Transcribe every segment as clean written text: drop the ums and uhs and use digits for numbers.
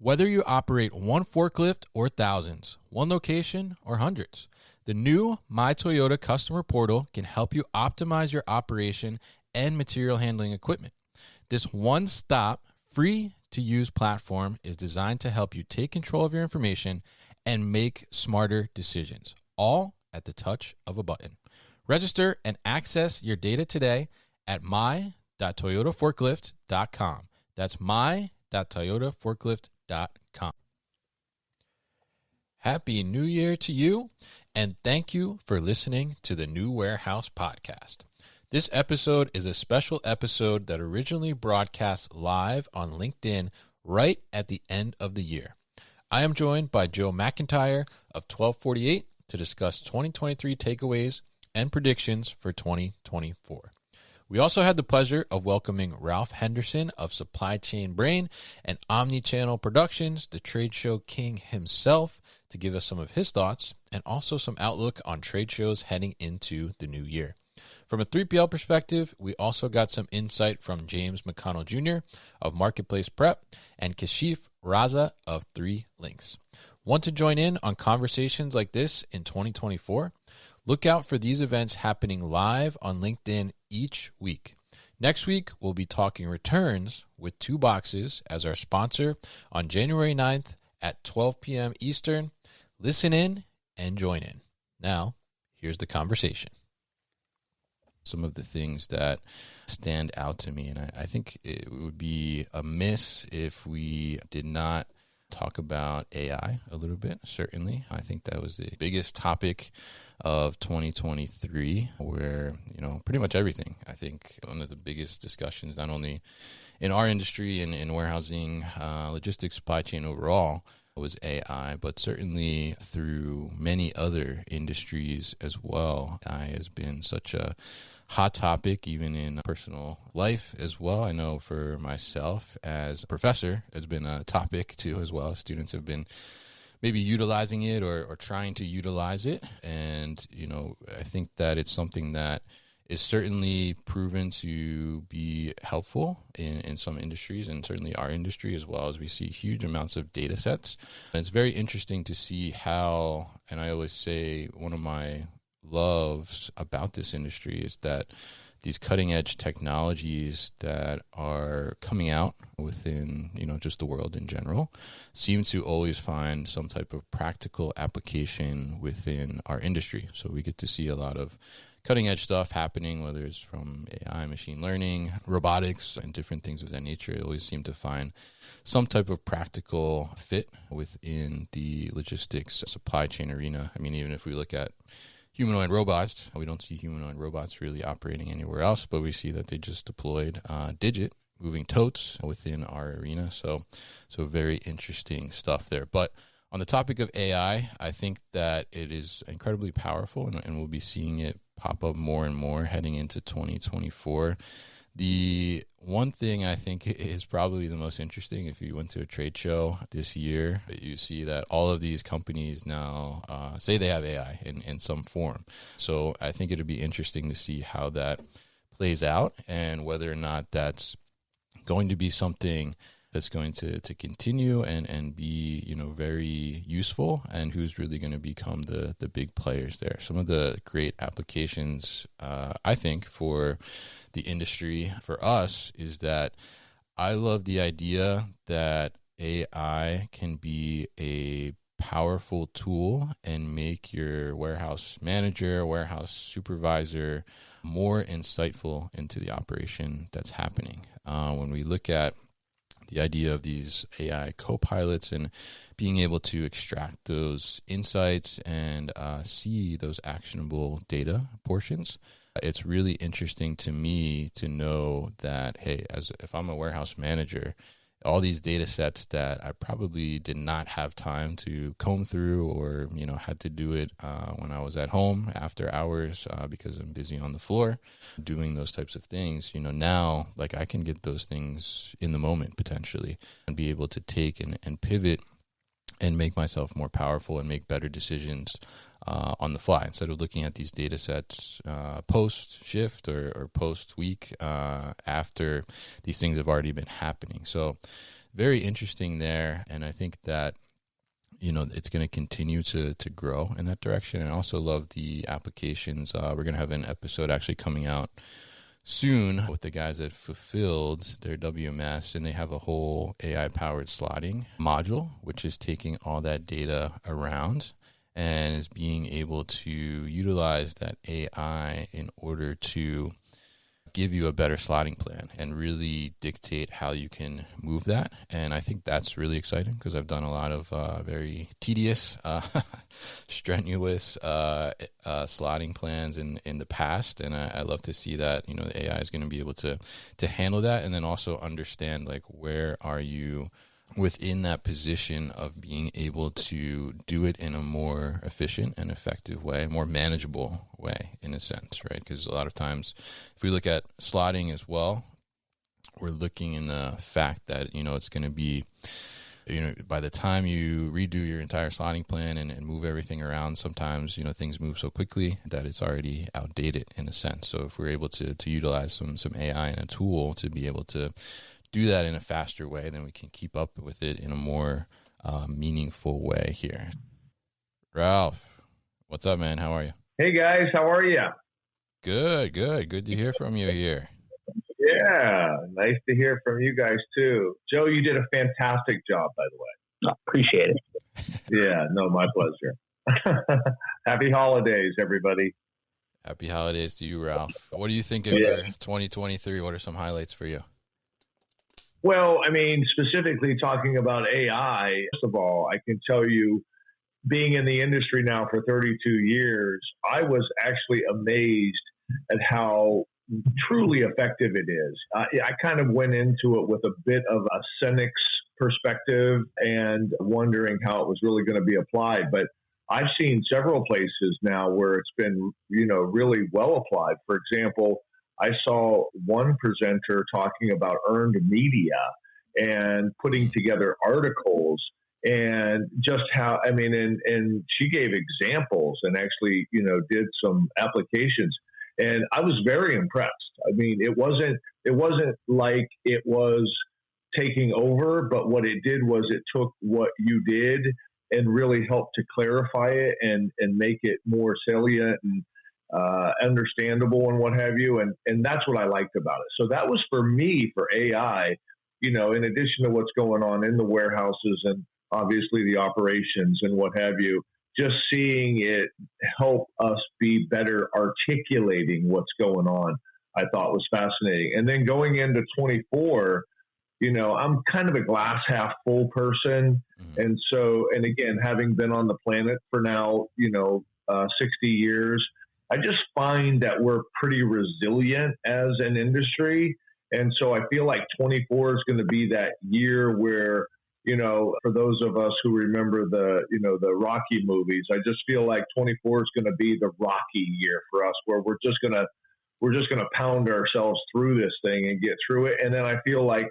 Whether you operate one forklift or thousands, one location or hundreds, the new My Toyota customer portal can help you optimize your operation and material handling equipment. This one-stop, free-to-use platform is designed to help you take control of your information and make smarter decisions, all at the touch of a button. Register and access your data today at my.toyotaforklift.com. That's my.toyotaforklift.com. Happy New Year to you, and thank you for listening to the New Warehouse Podcast. This episode is a special episode that originally broadcast live on LinkedIn right at the end of the year. I am joined by Joe McIntyre of 1248 to discuss 2023 takeaways and predictions for 2024. We also had the pleasure of welcoming Ralph Henderson of Supply Chain Brain and Omnichannel Productions, the trade show king himself, to give us some of his thoughts and also some outlook on trade shows heading into the new year. From a 3PL perspective, we also got some insight from James McConnell Jr. of Marketplace Prep and Kashif Raza of 3 Links. Want to join in on conversations like this in 2024? Look out for these events happening live on LinkedIn each week. Next week, we'll be talking returns with 2 Boxes as our sponsor on January 9th at 12 p.m. Eastern. Listen in and join in. Now, here's the conversation. Some of the things that stand out to me, and I think it would be amiss if we did not talk about AI a little bit, certainly. I think that was the biggest topic of 2023, where, pretty much everything, I think one of the biggest discussions, not only in our industry and in warehousing, logistics, supply chain overall, was AI, but certainly through many other industries as well. AI has been such a hot topic, even in personal life as well. I know for myself as a professor, it's been a topic too as well. Students have been maybe utilizing it or trying to utilize it. And, I think that it's something that is certainly proven to be helpful in some industries, and certainly our industry as well, as we see huge amounts of data sets. And it's very interesting to see how, and I always say one of my loves about this industry is that these cutting edge technologies that are coming out within, just the world in general, seem to always find some type of practical application within our industry. So we get to see a lot of cutting edge stuff happening, whether it's from AI, machine learning, robotics, and different things of that nature. It always seem to find some type of practical fit within the logistics supply chain arena. I mean, even if we look at humanoid robots, we don't see humanoid robots really operating anywhere else, but we see that they just deployed Digit moving totes within our arena. So very interesting stuff there. But on the topic of AI, I think that it is incredibly powerful, and we'll be seeing it pop up more and more heading into 2024. The one thing I think is probably the most interesting, if you went to a trade show this year, you see that all of these companies now say they have AI in some form. So I think it'd be interesting to see how that plays out and whether or not that's going to be something that's going to continue and be, very useful, and who's really going to become the big players there. Some of the great applications, I think, for the industry, for us, is that I love the idea that AI can be a powerful tool and make your warehouse manager, warehouse supervisor more insightful into the operation that's happening. When we look at the idea of these AI co-pilots and being able to extract those insights and see those actionable data portions, it's really interesting to me to know that, hey, if I'm a warehouse manager, all these data sets that I probably did not have time to comb through or, had to do it when I was at home after hours because I'm busy on the floor doing those types of things, now I can get those things in the moment potentially and be able to take and pivot and make myself more powerful and make better decisions on the fly instead of looking at these data sets post shift or post week after these things have already been happening. So very interesting there. And I think that, it's going to continue to grow in that direction. And I also love the applications. We're going to have an episode actually coming out soon with the guys that fulfilled their WMS, and they have a whole AI powered slotting module, which is taking all that data around and is being able to utilize that AI in order to give you a better slotting plan and really dictate how you can move that. And I think that's really exciting because I've done a lot of very tedious, strenuous slotting plans in the past. And I love to see that, the AI is going to be able to handle that, and then also understand, like, where are you within that position of being able to do it in a more efficient and effective way, more manageable way, in a sense, right? Because a lot of times, if we look at slotting as well, we're looking in the fact that, it's going to be, by the time you redo your entire slotting plan and move everything around, sometimes, things move so quickly that it's already outdated in a sense. So if we're able to utilize some AI and a tool to be able to do that in a faster way, then we can keep up with it in a more meaningful way here. Ralph, what's up, man? How are you? Hey, guys. How are you? Good. Good to hear from you here. Yeah, nice to hear from you guys, too. Joe, you did a fantastic job, by the way. Oh, appreciate it. Yeah, no, my pleasure. Happy holidays, everybody. Happy holidays to you, Ralph. What do you think of for 2023? What are some highlights for you? Well, I mean, specifically talking about AI, first of all, I can tell you, being in the industry now for 32 years, I was actually amazed at how truly effective it is. I kind of went into it with a bit of a cynic's perspective and wondering how it was really going to be applied. But I've seen several places now where it's been, really well applied. For example, I saw one presenter talking about earned media and putting together articles, and just how, and she gave examples and actually, did some applications. And I was very impressed. I mean, it wasn't like it was taking over, but what it did was it took what you did and really helped to clarify it and make it more salient and understandable and what have you. And that's what I liked about it. So that was for me, for AI, in addition to what's going on in the warehouses and obviously the operations and what have you, just seeing it help us be better articulating what's going on, I thought was fascinating. And then going into 24, I'm kind of a glass half full person. And so, and again, having been on the planet for now, 60 years, I just find that we're pretty resilient as an industry. And so I feel like 24 is going to be that year where, for those of us who remember the Rocky movies, I just feel like 24 is going to be the Rocky year for us, where we're just going to pound ourselves through this thing and get through it. And then I feel like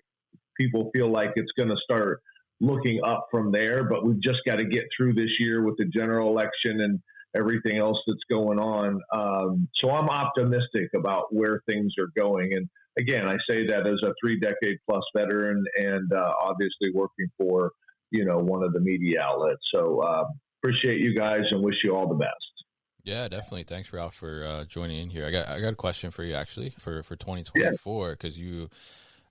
people feel like it's going to start looking up from there, but we've just got to get through this year with the general election and everything else that's going on. So I'm optimistic about where things are going. And again, I say that as a 3-decade plus veteran and obviously working for, one of the media outlets. So appreciate you guys and wish you all the best. Yeah, definitely. Thanks, Ralph, for joining in here. I got a question for you actually for 2024, because you're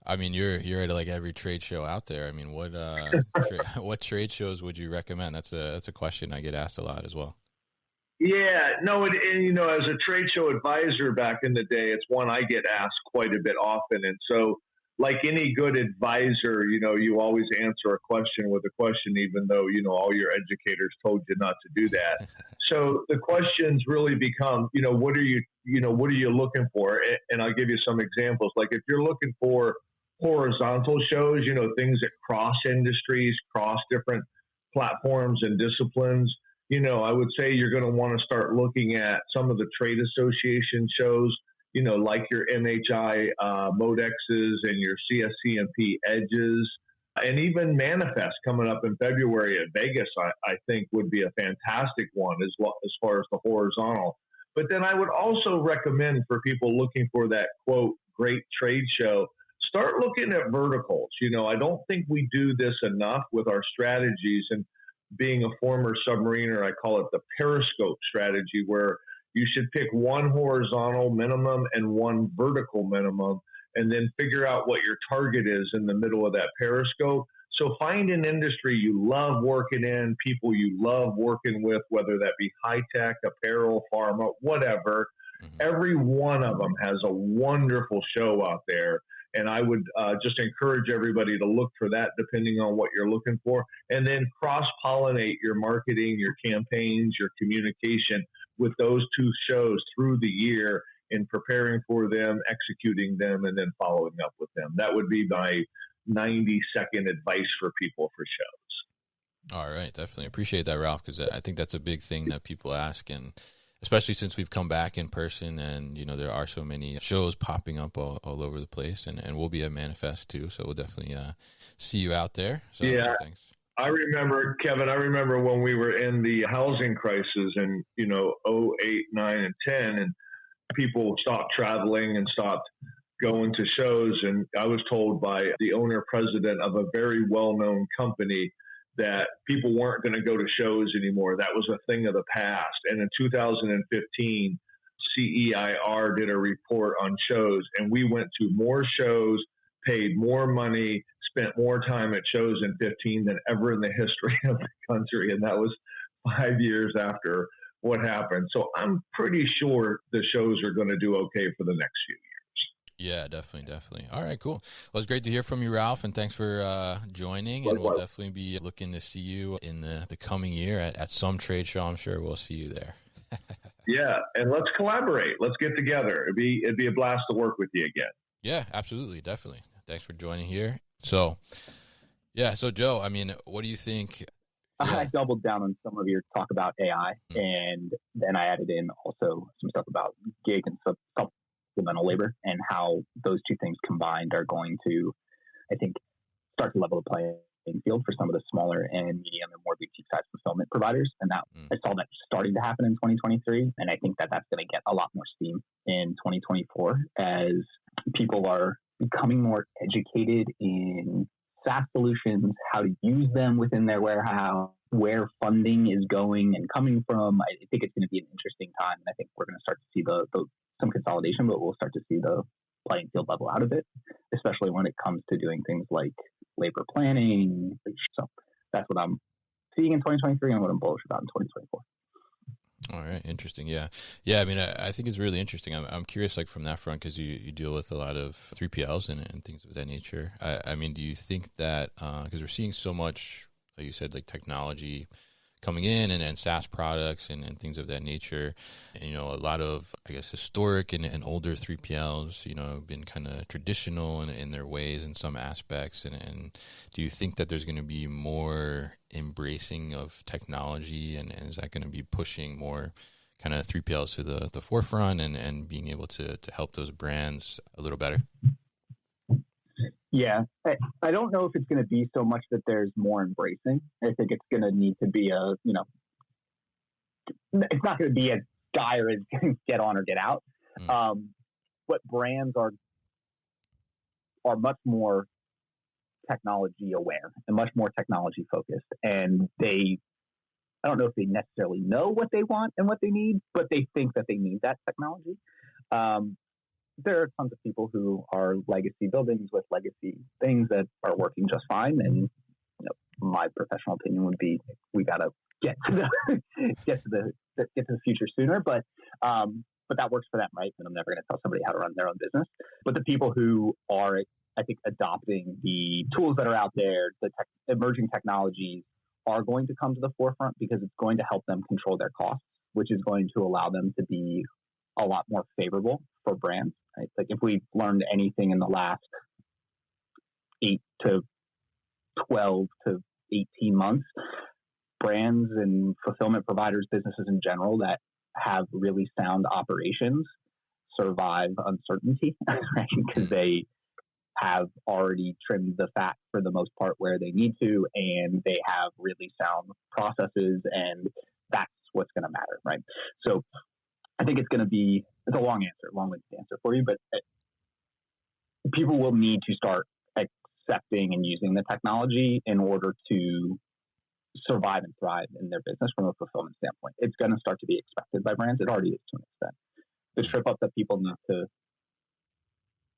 at like every trade show out there. I mean, what what trade shows would you recommend? That's a question I get asked a lot as well. Yeah, no, and as a trade show advisor back in the day, it's one I get asked quite a bit often. And so, like any good advisor, you always answer a question with a question, even though, all your educators told you not to do that. So the questions really become, what are you looking for? And I'll give you some examples. Like if you're looking for horizontal shows, things that cross industries, cross different platforms and disciplines, I would say you're going to want to start looking at some of the trade association shows, like your MHI Modexes and your CSCMP Edges, and even Manifest coming up in February at Vegas, I think would be a fantastic one as far as the horizontal. But then I would also recommend for people looking for that, quote, great trade show, start looking at verticals. I don't think we do this enough with our strategies. And being a former submariner, I call it the periscope strategy, where you should pick one horizontal minimum and one vertical minimum, and then figure out what your target is in the middle of that periscope. So find an industry you love working in, people you love working with, whether that be high tech, apparel, pharma, whatever. Every one of them has a wonderful show out there. And I would just encourage everybody to look for that depending on what you're looking for. And then cross-pollinate your marketing, your campaigns, your communication with those two shows through the year in preparing for them, executing them, and then following up with them. That would be my 90-second advice for people for shows. All right. Definitely appreciate that, Ralph, because I think that's a big thing that people ask. And especially since we've come back in person and, there are so many shows popping up all over the place, and we'll be at Manifest too. So we'll definitely see you out there. So, yeah. Thanks. I remember, Kevin, when we were in the housing crisis in, 08, 9, and 10, and people stopped traveling and stopped going to shows. And I was told by the owner president of a very well-known company that people weren't going to go to shows anymore. That was a thing of the past. And in 2015, CEIR did a report on shows, and we went to more shows, paid more money, spent more time at shows in 15 than ever in the history of the country. And that was 5 years after what happened. So I'm pretty sure the shows are going to do okay for the next few years. Yeah, definitely. All right, cool. Well, it's great to hear from you, Ralph, and thanks for joining. And we'll definitely be looking to see you in the coming year at some trade show. I'm sure we'll see you there. Yeah, and let's collaborate. Let's get together. It'd be a blast to work with you again. Yeah, absolutely, definitely. Thanks for joining here. So Joe, what do you think? I doubled down on some of your talk about AI, and then I added in also some stuff about gig and supplemental labor, and how those two things combined are going to, I think, start to level the playing field for some of the smaller and medium and more boutique size fulfillment providers. And that I saw that starting to happen in 2023, and I think that that's going to get a lot more steam in 2024 as people are becoming more educated in SaaS solutions, how to use them within their warehouse, where funding is going and coming from. I think it's going to be an interesting time. And I think we're going to start to see some consolidation, but we'll start to see the playing field level out of it, especially when it comes to doing things like labor planning. So that's what I'm seeing in 2023 and what I'm bullish about in 2024. All right. Interesting. Yeah. I think it's really interesting. I'm curious, like from that front, because you deal with a lot of 3PLs and things of that nature. Do you think that, because we're seeing so much, like you said, like technology coming in and SaaS products and things of that nature, and, a lot of, I guess, historic and older 3PLs, have been kind of traditional in their ways in some aspects. And do you think that there's going to be more embracing of technology, and is that going to be pushing more kind of 3PLs to the forefront and being able to help those brands a little better? Yeah, I don't know if it's going to be so much that there's more embracing. I think it's going to need to be it's not going to be a guy or get on or get out. But brands are much more technology aware and much more technology focused. And I don't know if they necessarily know what they want and what they need, but they think that they need that technology. There are tons of people who are legacy buildings with legacy things that are working just fine. And my professional opinion would be we got to get to the future sooner. But that works for them, right? And I'm never going to tell somebody how to run their own business. But the people who are, I think, adopting the tools that are out there, the emerging technologies, are going to come to the forefront because it's going to help them control their costs, which is going to allow them to be a lot more favorable for brands. Right? Like if we've learned anything in the last 8 to 12 to 18 months, brands and fulfillment providers, businesses in general that have really sound operations survive uncertainty, right? Because they have already trimmed the fat for the most part where they need to, and they have really sound processes, and that's what's going to matter, right? So I think it's a long-winded answer for you, but people will need to start accepting and using the technology in order to survive and thrive in their business from a fulfillment standpoint. It's going to start to be expected by brands. It already is to an extent. The trip up that people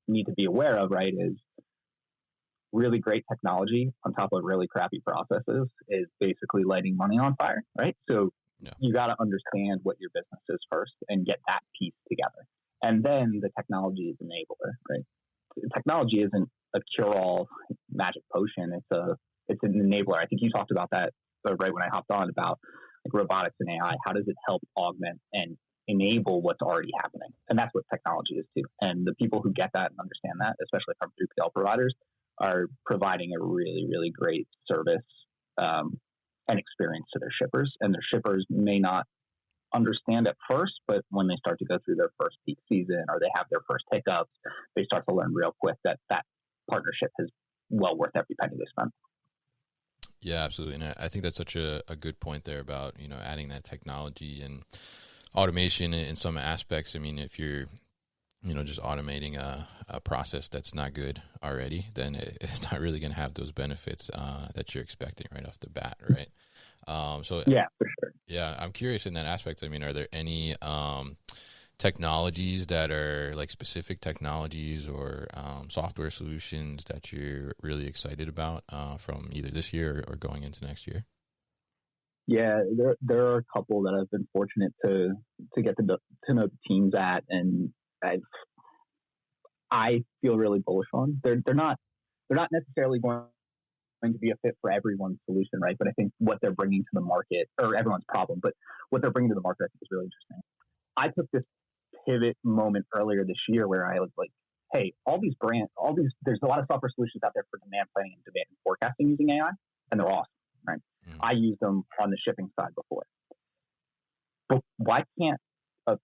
need to be aware of, right, is really great technology on top of really crappy processes is basically lighting money on fire, right? So you got to understand what your business is first and get that piece together. And then the technology is an enabler, right? Technology isn't a cure-all magic potion. It's an enabler. I think you talked about that right when I hopped on about like robotics and AI. How does it help augment and enable what's already happening? And that's what technology is too. And the people who get that and understand that, especially from 3PL providers, are providing a really, really great service and experience to their shippers. And their shippers may not understand at first, but when they start to go through their first peak season or they have their first hiccups, they start to learn real quick that partnership is well worth every penny they spend. Yeah, absolutely. And I think that's such a good point there about, adding that technology and automation in some aspects. I mean, if you're, just automating a process that's not good already, then it's not really going to have those benefits that you're expecting right off the bat, right? Yeah, for sure. Yeah, I'm curious in that aspect. I mean, are there any technologies that are like specific technologies or software solutions that you're really excited about from either this year or going into next year? Yeah, there are a couple that I've been fortunate to get to know the teams at, and I feel really bullish on. They're not necessarily going to be a fit for everyone's solution, right? But I think what they're bringing to the market, or everyone's problem, but what they're bringing to the market, I think is really interesting. I took this pivot moment earlier this year where I was like, hey, there's a lot of software solutions out there for demand planning and demand forecasting using AI, and they're awesome, right? Mm-hmm. I used them on the shipping side before. But why can't a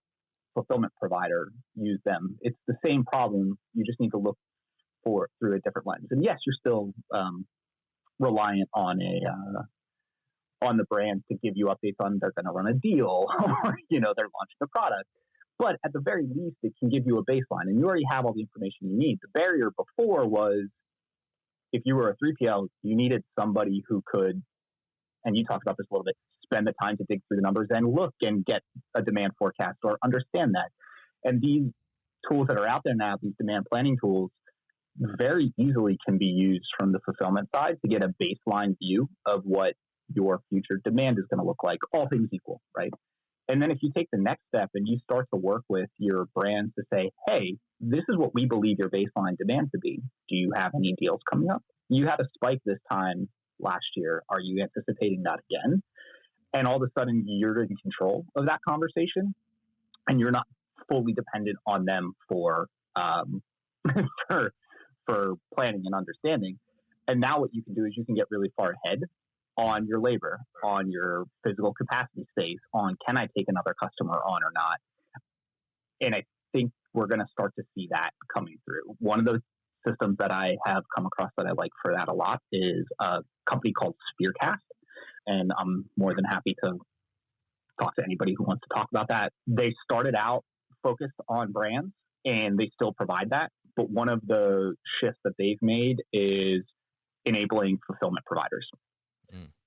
fulfillment provider use them? It's the same problem. You just need to look through a different lens. And yes, you're still reliant on the brand to give you updates on they're going to run a deal or they're launching a product. But at the very least, it can give you a baseline, and you already have all the information you need. The barrier before was if you were a 3PL, you needed somebody who could, and you talked about this a little bit, spend the time to dig through the numbers and look and get a demand forecast or understand that. And these tools that are out there now, these demand planning tools, very easily can be used from the fulfillment side to get a baseline view of what your future demand is going to look like, all things equal, right? And then if you take the next step and you start to work with your brand to say, hey, this is what we believe your baseline demand to be. Do you have any deals coming up? You had a spike this time last year. Are you anticipating that again? And all of a sudden you're in control of that conversation and you're not fully dependent on them for for planning and understanding. And now what you can do is you can get really far ahead on your labor, on your physical capacity space, on can I take another customer on or not? And I think we're going to start to see that coming through. One of those systems that I have come across that I like for that a lot is a company called Spearcast. And I'm more than happy to talk to anybody who wants to talk about that. They started out focused on brands and they still provide that. But one of the shifts that they've made is enabling fulfillment providers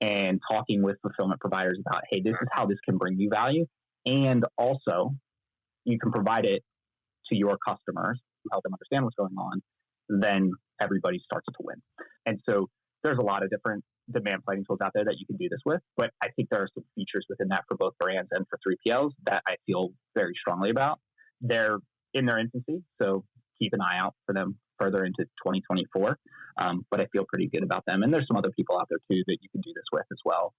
and talking with fulfillment providers about, hey, this is how this can bring you value. And also you can provide it to your customers, help them understand what's going on. Then everybody starts to win. And so there's a lot of different demand planning tools out there that you can do this with. But I think there are some features within that for both brands and for 3PLs that I feel very strongly about. They're in their infancy, so keep an eye out for them further into 2024. But I feel pretty good about them. And there's some other people out there too that you can do this with as well.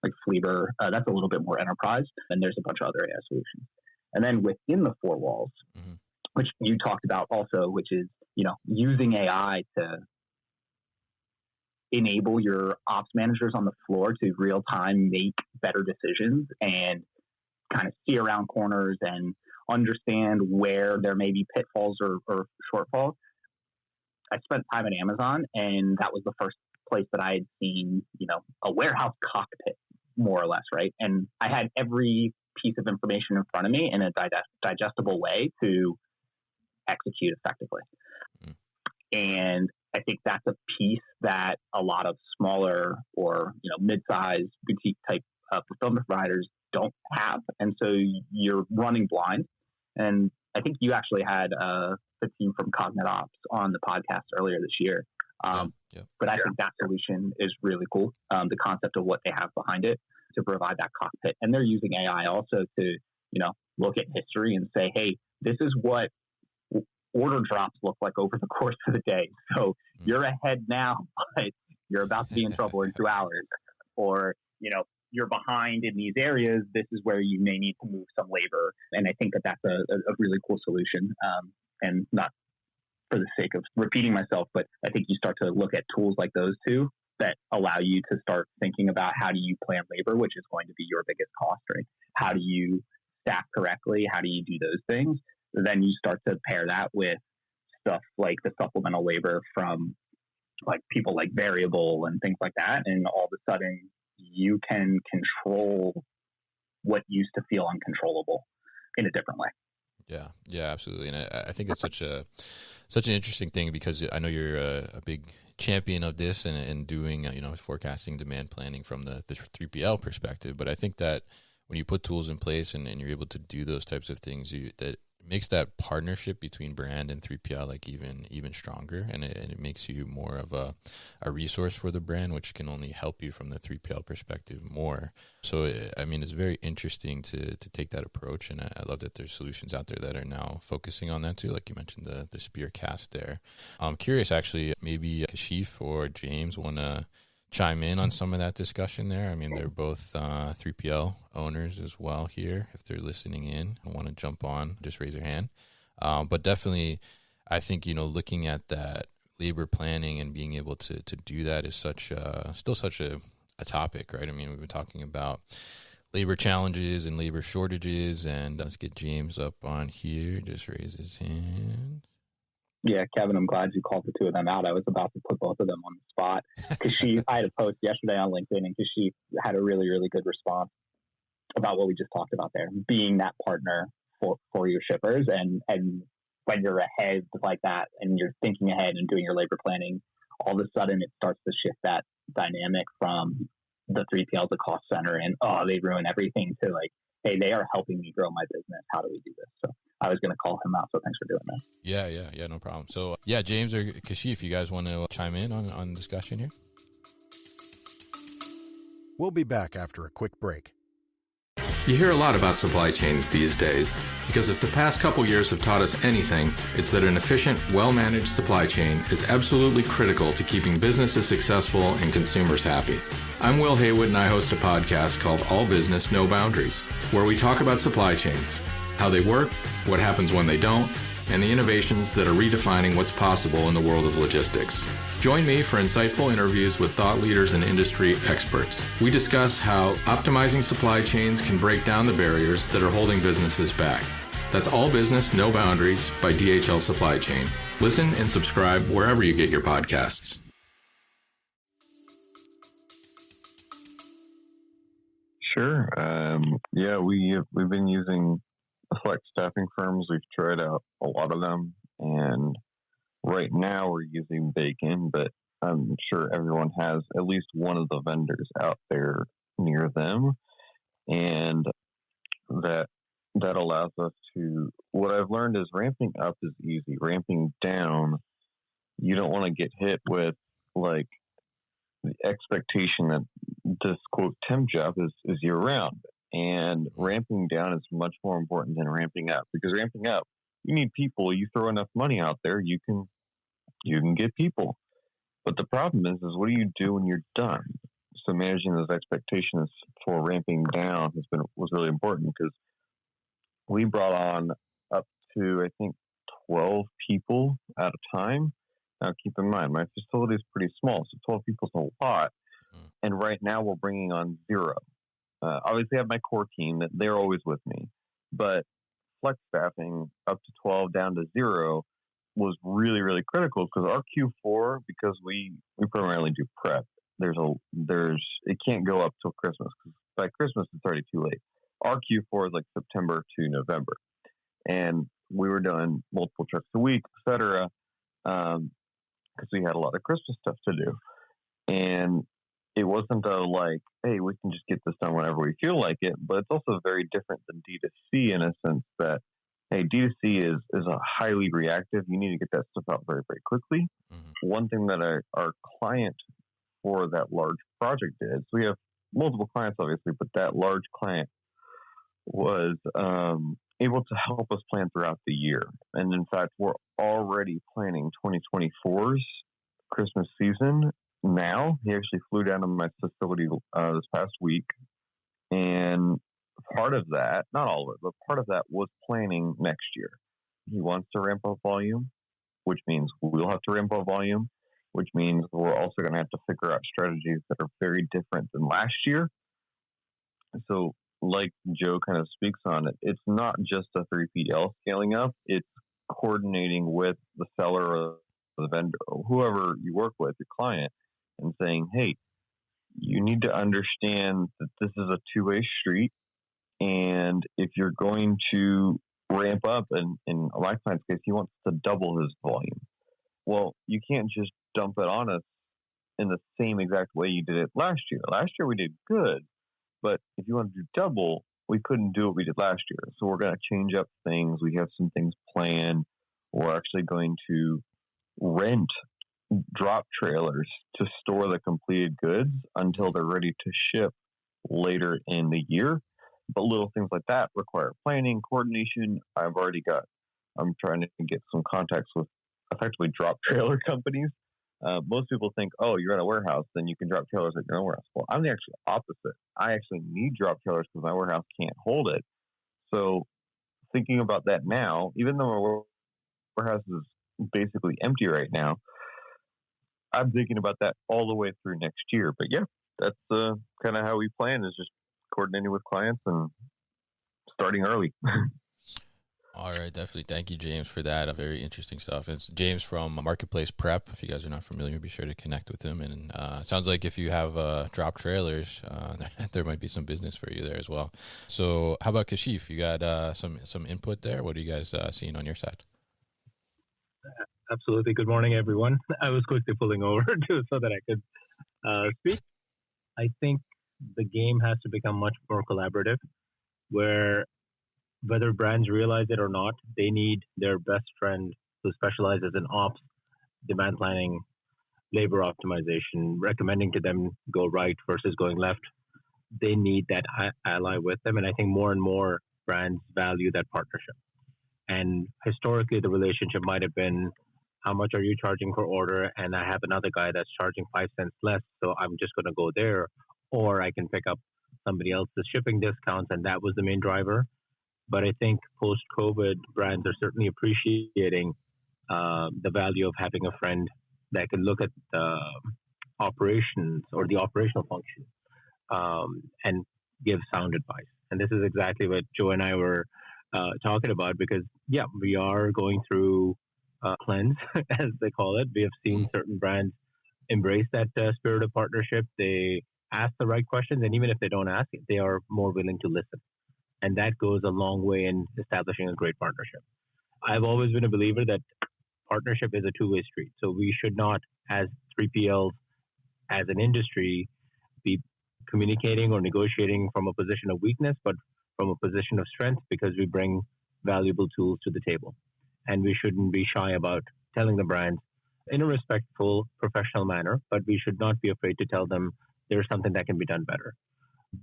Like Fleber, that's a little bit more enterprise. And there's a bunch of other AI solutions. And then within the four walls, which you talked about also, which is, using AI to enable your ops managers on the floor to real time make better decisions and kind of see around corners and understand where there may be pitfalls or shortfalls. I spent time at Amazon, and that was the first place that I had seen, a warehouse cockpit, more or less, right? And I had every piece of information in front of me in a digestible way to execute effectively. And I think that's a piece that a lot of smaller or, mid-sized boutique type fulfillment providers don't have. And so you're running blind. And I think you actually had the team from Cognet Ops on the podcast earlier this year. But I think that solution is really cool. The concept of what they have behind it to provide that cockpit. And they're using AI also to, look at history and say, hey, this is what order drops look like over the course of the day. So you're ahead now, but you're about to be in trouble in 2 hours. Or, you're behind in these areas. This is where you may need to move some labor. And I think that that's a really cool solution. And not for the sake of repeating myself, but I think you start to look at tools like those two that allow you to start thinking about how do you plan labor, which is going to be your biggest cost, right? How do you staff correctly? How do you do those things? Then you start to pair that with stuff like the supplemental labor from like people like Variable and things like that. And all of a sudden you can control what used to feel uncontrollable in a different way. Yeah, absolutely. And I think it's such an interesting thing because I know you're a big champion of this and doing, forecasting demand planning from the 3PL perspective. But I think that when you put tools in place and you're able to do those types of things, that makes that partnership between brand and 3PL like even stronger, and it makes you more of a resource for the brand, which can only help you from the 3PL perspective more. So I mean, it's very interesting to take that approach, and I love that there's solutions out there that are now focusing on that too, like you mentioned the Spearcast there. I'm curious, actually, maybe Kashif or James want to chime in on some of that discussion there. I mean, they're both 3PL owners as well here. If they're listening in and want to jump on, just raise your hand. But definitely, I think, looking at that labor planning and being able to do that is still such a topic, right? I mean, we've been talking about labor challenges and labor shortages, and let's get James up on here. Just raise his hand. Yeah, Kevin, I'm glad you called the two of them out. I was about to put both of them on the spot because I had a post yesterday on LinkedIn, and she had a really, really good response about what we just talked about there, being that partner for your shippers. And when you're ahead like that and you're thinking ahead and doing your labor planning, all of a sudden it starts to shift that dynamic from the 3PL to cost center and, they ruin everything to like, hey, they are helping me grow my business. How do we do this? So I was going to call him out. So thanks for doing that. Yeah, no problem. So yeah, James or Kashif, you guys want to chime in on discussion here? We'll be back after a quick break. You hear a lot about supply chains these days because if the past couple years have taught us anything, it's that an efficient, well-managed supply chain is absolutely critical to keeping businesses successful and consumers happy. I'm Will Haywood, and I host a podcast called All Business, No Boundaries, where we talk about supply chains, how they work, what happens when they don't, and the innovations that are redefining what's possible in the world of logistics. Join me for insightful interviews with thought leaders and industry experts. We discuss how optimizing supply chains can break down the barriers that are holding businesses back. That's All Business, No Boundaries by DHL Supply Chain. Listen and subscribe wherever you get your podcasts. Sure. We've been using flex staffing firms. We've tried out a lot of them, and right now we're using Bacon, but I'm sure everyone has at least one of the vendors out there near them, and that allows us to. What I've learned is ramping up is easy. Ramping down, you don't want to get hit with like the expectation that this quote temp job is year round, and ramping down is much more important than ramping up, because ramping up, you need people. You throw enough money out there, you can get people. But the problem is what do you do when you're done? So managing those expectations for ramping down was really important, because we brought on up to, I think, 12 people at a time. Now, keep in mind, my facility is pretty small, so 12 people is a lot. And right now we're bringing on 0. Obviously, I have my core team that they're always with me, but flex staffing up to 12 down to 0 was really, really critical, because our Q4, because we primarily do prep, it can't go up till Christmas, because by Christmas it's already too late. Our Q4 is like September to November, and we were doing multiple trucks a week, etc. because we had a lot of Christmas stuff to do. And it wasn't like, hey, we can just get this done whenever we feel like it. But it's also very different than D2C in a sense that, hey, D2C is a highly reactive. You need to get that stuff out very, very quickly. Mm-hmm. One thing that our client for that large project did, so we have multiple clients, obviously, but that large client was able to help us plan throughout the year. And in fact, we're already planning 2024's Christmas season now. He actually flew down to my facility this past week. And part of that, not all of it, but part of that was planning next year. He wants to ramp up volume, which means we'll have to ramp up volume, which means we're also going to have to figure out strategies that are very different than last year. So like Joe kind of speaks on it, it's not just a 3PL scaling up, it's coordinating with the seller or the vendor, or whoever you work with, your client, and saying, hey, you need to understand that this is a two-way street. And if you're going to ramp up, and in my client's case, he wants to double his volume. Well, you can't just dump it on us in the same exact way you did it last year. Last year we did good, but if you want to do double, we couldn't do what we did last year. So we're going to change up things. We have some things planned. We're actually going to rent drop trailers to store the completed goods until they're ready to ship later in the year. But little things like that require planning, coordination. I'm trying to get some contacts with effectively drop trailer companies. Most people think, oh, you're at a warehouse, then you can drop trailers at your own warehouse. Well, I'm the actual opposite. I actually need drop trailers because my warehouse can't hold it. So thinking about that now, even though my warehouse is basically empty right now, I'm thinking about that all the way through next year. But yeah, that's kind of how we plan, is just coordinating with clients and starting early. All right, definitely. Thank you, James, for that. Very interesting stuff. It's James from Marketplace Prep. If you guys are not familiar, be sure to connect with him. And sounds like if you have drop trailers, there might be some business for you there as well. So how about Kashif? You got some input there? What are you guys seeing on your side? Absolutely. Good morning, everyone. I was quickly pulling over so that I could speak. I think the game has to become much more collaborative, where whether brands realize it or not, they need their best friend who specializes in ops, demand planning, labor optimization, recommending to them go right versus going left. They need that ally with them. And I think more and more brands value that partnership. And historically, the relationship might have been, how much are you charging per order? And I have another guy that's charging 5 cents less, so I'm just going to go there. Or I can pick up somebody else's shipping discounts, and that was the main driver. But I think post-COVID, brands are certainly appreciating the value of having a friend that can look at the operations or the operational function and give sound advice. And this is exactly what Joe and I were talking about, because, yeah, we are going through cleanse, as they call it. We have seen certain brands embrace that spirit of partnership. They ask the right questions, and even if they don't ask it, they are more willing to listen. And that goes a long way in establishing a great partnership. I've always been a believer that partnership is a two-way street. So we should not, as 3PLs, as an industry, be communicating or negotiating from a position of weakness, but from a position of strength, because we bring valuable tools to the table. And we shouldn't be shy about telling the brands in a respectful, professional manner, but we should not be afraid to tell them there's something that can be done better.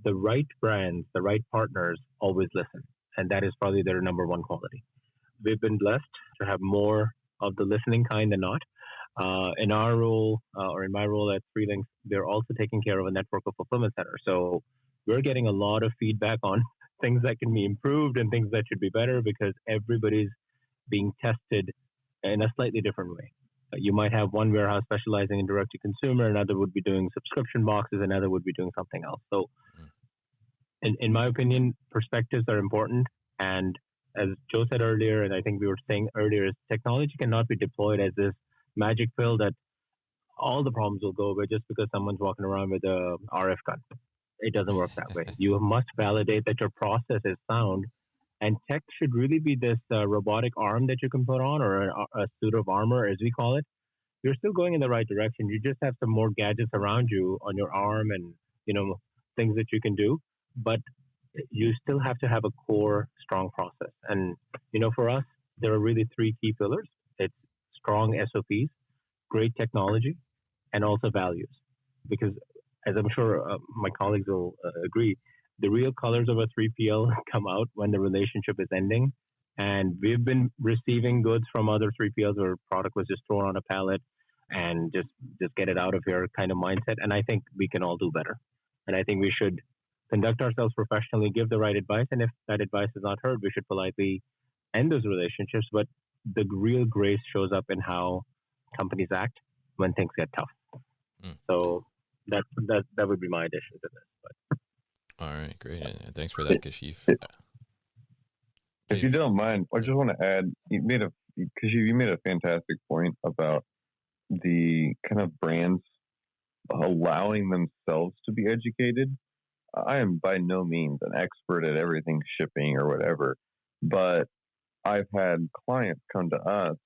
The right brands, the right partners always listen. And that is probably their number one quality. We've been blessed to have more of the listening kind than not. In our role, or in my role at Freelinks, we're also taking care of a network of fulfillment centers. So we're getting a lot of feedback on things that can be improved and things that should be better, because everybody's being tested in a slightly different way. You might have one warehouse specializing in direct-to-consumer, another would be doing subscription boxes, another would be doing something else. So in my opinion, perspectives are important. And as Joe said earlier, and I think we were saying earlier, is technology cannot be deployed as this magic pill that all the problems will go away just because someone's walking around with a RF gun. It doesn't work that way. You must validate that your process is sound. And tech should really be this robotic arm that you can put on, or a suit of armor, as we call it, you're still going in the right direction. You just have some more gadgets around you on your arm and, things that you can do. But you still have to have a core strong process. And, for us, there are really three key pillars. It's strong SOPs, great technology, and also values. Because as I'm sure my colleagues will agree, the real colors of a 3PL come out when the relationship is ending. And we've been receiving goods from other 3PLs where product was just thrown on a pallet and just get it out of here kind of mindset. And I think we can all do better. And I think we should conduct ourselves professionally, give the right advice. And if that advice is not heard, we should politely end those relationships. But the real grace shows up in how companies act when things get tough. So that would be my addition to this. But. All right, great. And thanks for that, Kashif. If you don't mind, I just want to add, you made a fantastic point about the kind of brands allowing themselves to be educated. I am by no means an expert at everything shipping or whatever, but I've had clients come to us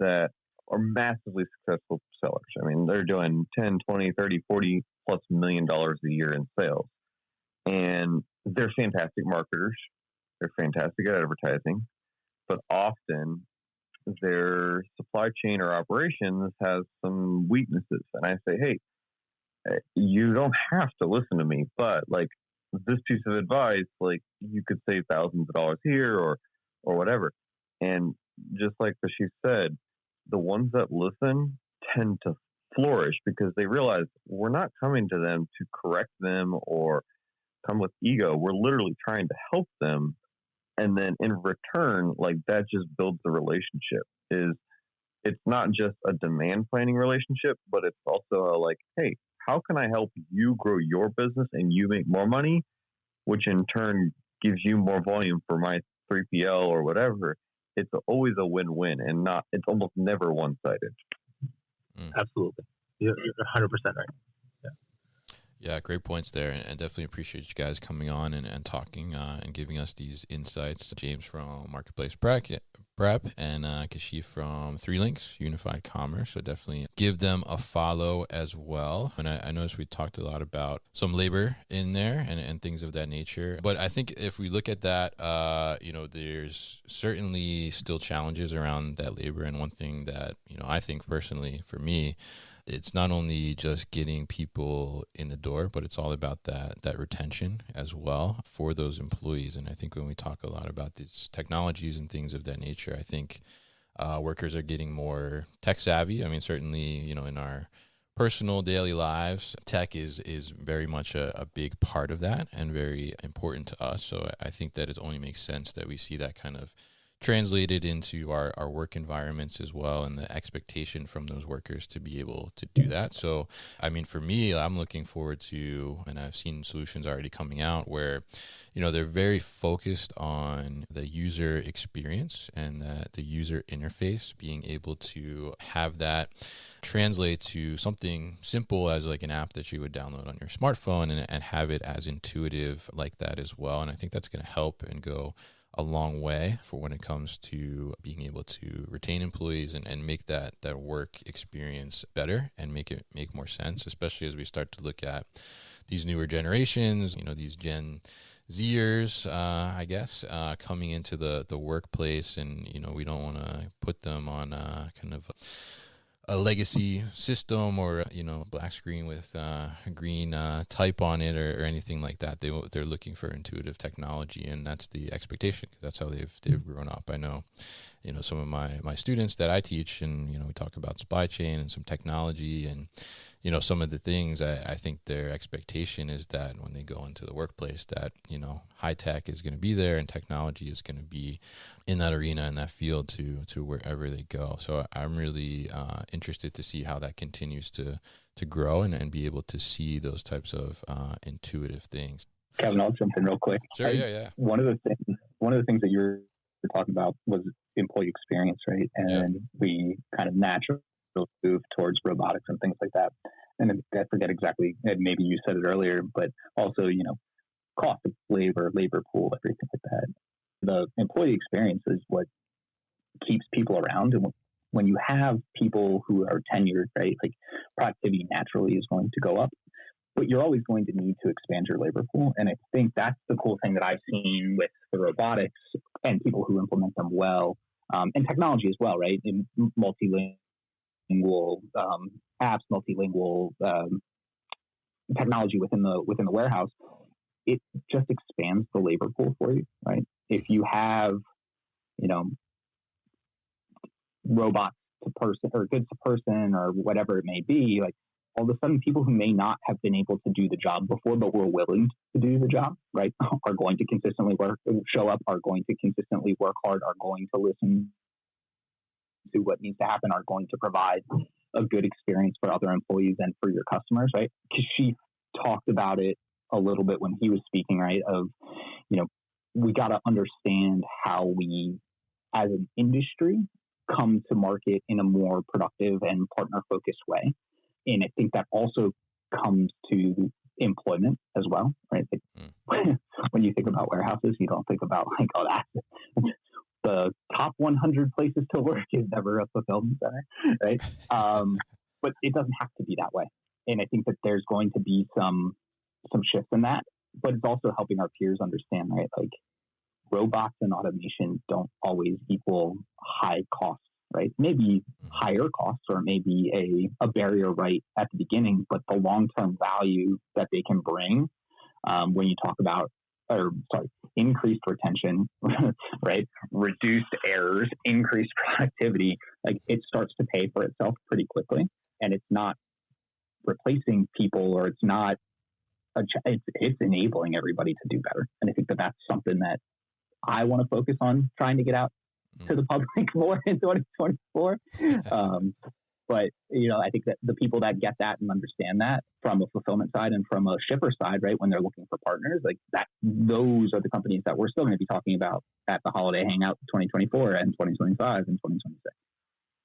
that are massively successful sellers. I mean, they're doing 10, 20, 30, 40 plus $1 million a year in sales. And they're fantastic marketers. They're fantastic at advertising, but often their supply chain or operations has some weaknesses. And I say, hey, you don't have to listen to me, but like this piece of advice, like you could save thousands of dollars here or whatever. And just like she said, the ones that listen tend to flourish because they realize we're not coming to them to correct them or come with ego. We're literally trying to help them. And then in return, like that just builds the relationship. It's not just a demand planning relationship, but it's also like, hey, how can I help you grow your business and you make more money, which in turn gives you more volume for my 3PL or whatever. It's always a win-win and it's almost never one-sided. Absolutely. You're 100% right. Yeah, great points there, and definitely appreciate you guys coming on and talking and giving us these insights. James from Marketplace Prep and Kashif from 3Links Unified Commerce. So definitely give them a follow as well. And I noticed we talked a lot about some labor in there and things of that nature. But I think if we look at that, there's certainly still challenges around that labor. And one thing that, I think personally for me, it's not only just getting people in the door, but it's all about that retention as well for those employees. And I think when we talk a lot about these technologies and things of that nature, I think workers are getting more tech savvy. I mean, certainly, in our personal daily lives, tech is very much a big part of that and very important to us. So I think that it only makes sense that we see that kind of translated into our work environments as well, and the expectation from those workers to be able to do that. So, I mean, for me, I'm looking forward to, and I've seen solutions already coming out where, they're very focused on the user experience and the user interface, being able to have that translate to something simple as like an app that you would download on your smartphone and have it as intuitive like that as well. And I think that's going to help and go a long way for when it comes to being able to retain employees and make that work experience better and make more sense, especially as we start to look at these newer generations, these Gen Zers, I guess, coming into the workplace. And, we don't want to put them on kind of a legacy system or black screen with green type on it or anything like that. They're looking for intuitive technology, and that's the expectation. That's how they've grown up. I know some of my students that I teach, and we talk about supply chain and some technology and some of the things. I think their expectation is that when they go into the workplace that high tech is going to be there and technology is going to be in that arena, in that field to wherever they go. So I'm really interested to see how that continues to grow and be able to see those types of intuitive things. Kevin, I'll jump in real quick. Sure, yeah. One of the things that you were talking about was employee experience, right? And we kind of naturally move towards robotics and things like that. And I forget exactly, and maybe you said it earlier, but also, cost of labor pool, everything like that. The employee experience is what keeps people around and what when you have people who are tenured, right, like productivity naturally is going to go up, but you're always going to need to expand your labor pool. And I think that's the cool thing that I've seen with the robotics and people who implement them well, and technology as well, right? In multilingual apps, multilingual technology within the warehouse, it just expands the labor pool for you, right? If you have, robots to person or goods to person or whatever it may be, like all of a sudden people who may not have been able to do the job before but were willing to do the job, right, are going to consistently show up, are going to consistently work hard, are going to listen to what needs to happen, are going to provide a good experience for other employees and for your customers, right? Kashif talked about it a little bit when he was speaking, right, of, we got to understand how we as an industry come to market in a more productive and partner-focused way. And I think that also comes to employment as well, right? Like, when you think about warehouses, you don't think about like, oh, that's the top 100 places to work is never a fulfillment center, right? But it doesn't have to be that way. And I think that there's going to be some shifts in that, but it's also helping our peers understand, right? Like robots and automation don't always equal high costs, right? Maybe higher costs or maybe a barrier right at the beginning, but the long-term value that they can bring when you talk about, increased retention, right? Reduced errors, increased productivity, like it starts to pay for itself pretty quickly. And it's not replacing people, or it's not, it's enabling everybody to do better. And I think that that's something that I want to focus on trying to get out to the public more in 2024. But, I think that the people that get that and understand that from a fulfillment side and from a shipper side, right, when they're looking for partners, like that, those are the companies that we're still going to be talking about at the Holiday Hangout 2024 and 2025 and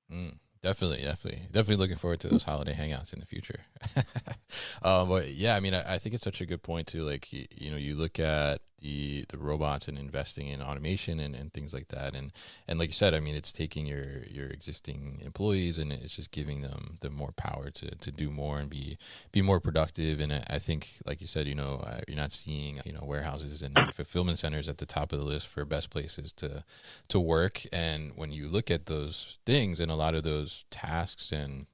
2026. Definitely looking forward to those holiday hangouts in the future. But yeah, I mean, I think it's such a good point too. Like, you look at the robots and investing in automation and things like that. And like you said, I mean, it's taking your existing employees and it's just giving them the more power to do more and be more productive. And I think, like you said, you're not seeing, warehouses and fulfillment centers at the top of the list for best places to work. And when you look at those things and a lot of those tasks and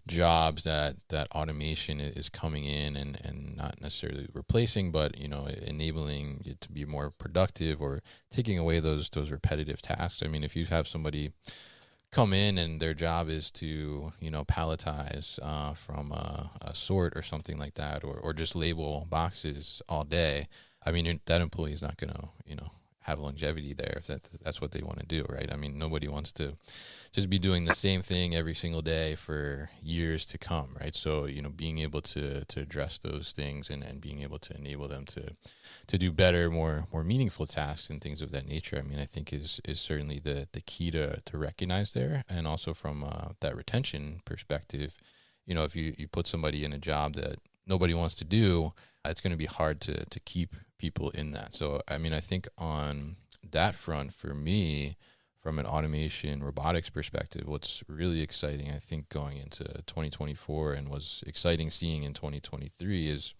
jobs that automation is coming in and not necessarily replacing, but enabling it to be more productive or taking away those repetitive tasks. I mean, if you have somebody come in and their job is to palletize from a sort or something like that, or just label boxes all day, I mean, that employee is not going to have longevity there if that's what they want to do, right? I mean, nobody wants to just be doing the same thing every single day for years to come, right? So, being able to address those things and being able to enable them to do better, more meaningful tasks and things of that nature, I mean, I think is certainly the key to recognize there. And also from that retention perspective, if you put somebody in a job that nobody wants to do, it's going to be hard to keep people in that. So, I mean, I think on that front, for me, from an automation robotics perspective, what's really exciting, I think, going into 2024 and was exciting seeing in 2023 is,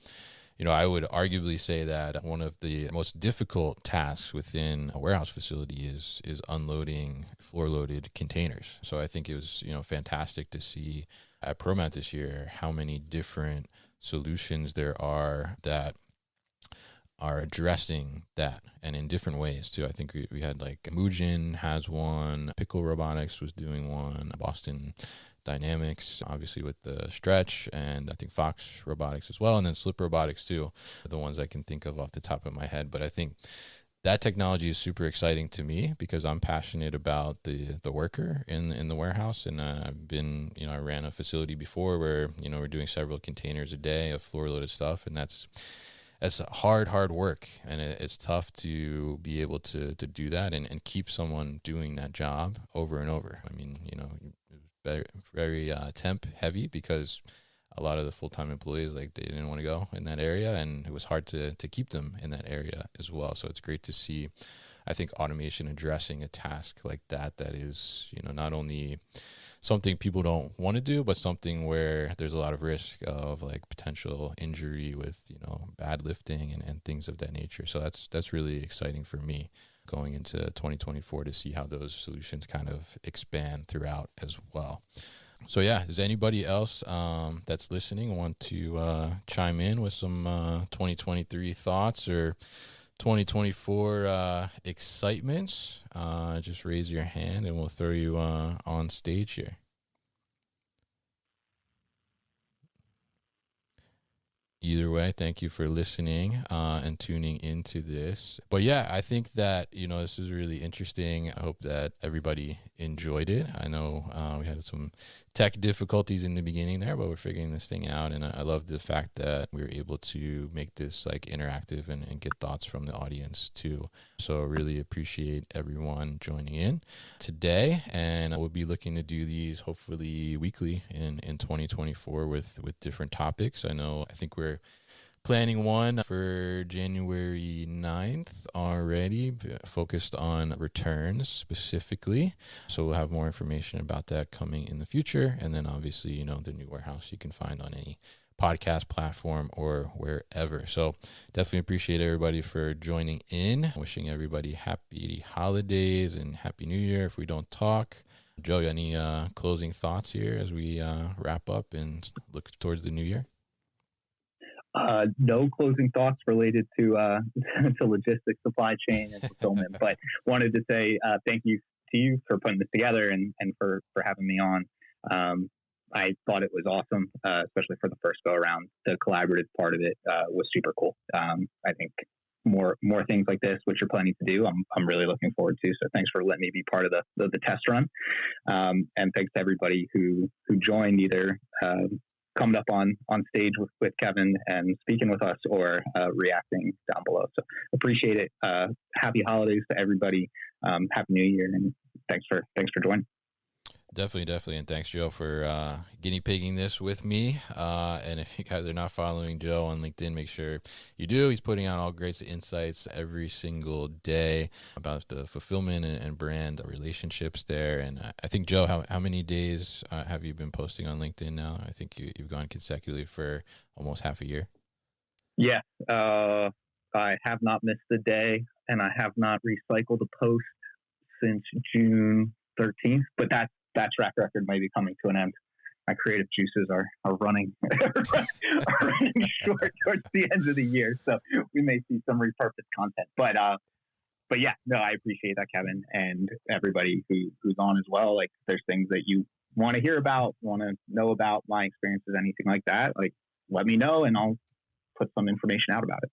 I would arguably say that one of the most difficult tasks within a warehouse facility is unloading floor-loaded containers. So I think it was, fantastic to see at ProMat this year how many different solutions there are that are addressing that, and in different ways too. I think we had like Mujin has one, Pickle Robotics was doing one, Boston Dynamics, obviously with the stretch, and I think Fox Robotics as well, and then Slip Robotics too, are the ones I can think of off the top of my head. But I think that technology is super exciting to me because I'm passionate about the worker in the warehouse. And I've been, I ran a facility before where, we're doing several containers a day of floor loaded stuff. And that's hard work. And it's tough to be able to do that and keep someone doing that job over and over. I mean, very, very temp heavy because a lot of the full-time employees, like, they didn't want to go in that area, and it was hard to keep them in that area as well. So it's great to see I think automation addressing a task like that is, not only something people don't want to do, but something where there's a lot of risk of like potential injury with, bad lifting and things of that nature. So that's really exciting for me going into 2024 to see how those solutions kind of expand throughout as well. So yeah, does anybody else that's listening want to chime in with some 2023 thoughts or 2024 excitements? Just raise your hand and we'll throw you on stage here. Either way, thank you for listening and tuning into this. But yeah, I think that, this is really interesting. I hope that everybody enjoyed it. I know we had some tech difficulties in the beginning there, but we're figuring this thing out. And I love the fact that we were able to make this like interactive and get thoughts from the audience too. So really appreciate everyone joining in today. And we'll be looking to do these hopefully weekly in 2024 with different topics. I think we're planning one for January 9th already, focused on returns specifically. So we'll have more information about that coming in the future. And then obviously, the new warehouse you can find on any podcast platform or wherever. So definitely appreciate everybody for joining in. Wishing everybody happy holidays and happy new year if we don't talk. Joe, any closing thoughts here as we wrap up and look towards the new year? No closing thoughts related to logistics, supply chain, and fulfillment, but wanted to say thank you to you for putting this together and for having me on. I thought it was awesome, especially for the first go around. The collaborative part of it was super cool. I think more things like this, which you're planning to do, I'm really looking forward to. So thanks for letting me be part of the test run, and thanks to everybody who joined, either coming up on stage with Kevin and speaking with us or reacting down below. So appreciate it. Happy holidays to everybody. Happy New Year, and thanks for joining. Definitely. And thanks, Joe, for guinea pigging this with me. And if you guys are not following Joe on LinkedIn, make sure you do. He's putting out all great insights every single day about the fulfillment and brand relationships there. And I think, Joe, how many days have you been posting on LinkedIn now? I think you've gone consecutively for almost half a year. Yeah. I have not missed a day, and I have not recycled a post since June 13th, but that track record may be coming to an end. My creative juices are running short towards the end of the year, so we may see some repurposed content. But yeah, no, I appreciate that, Kevin, and everybody who's on as well. Like, if there's things that you want to hear about, want to know about my experiences, anything like that, like, let me know, and I'll put some information out about it.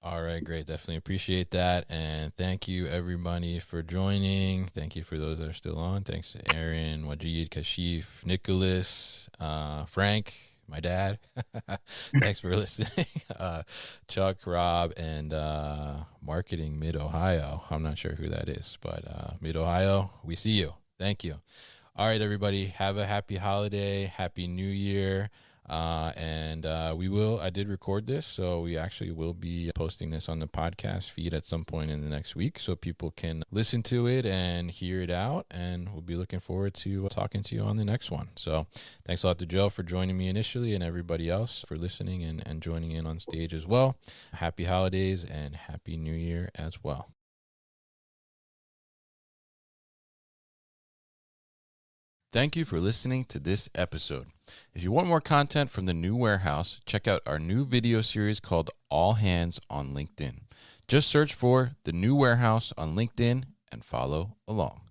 All right, great. Definitely appreciate that. And thank you, everybody, for joining. Thank you for those that are still on. Thanks to Aaron, Wajid, Kashif, Nicholas, Frank, my dad. Thanks for listening. Chuck, Rob, and Marketing Mid-Ohio. I'm not sure who that is, but Mid-Ohio, we see you. Thank you. All right, everybody, have a happy holiday. Happy New Year. I did record this, so we actually will be posting this on the podcast feed at some point in the next week so people can listen to it and hear it out, and we'll be looking forward to talking to you on the next one. So thanks a lot to Joe for joining me initially, and everybody else for listening and joining in on stage as well. Happy holidays and happy New Year as well. Thank you for listening to this episode. If you want more content from the new warehouse, check out our new video series called All Hands on LinkedIn. Just search for the new warehouse on LinkedIn and follow along.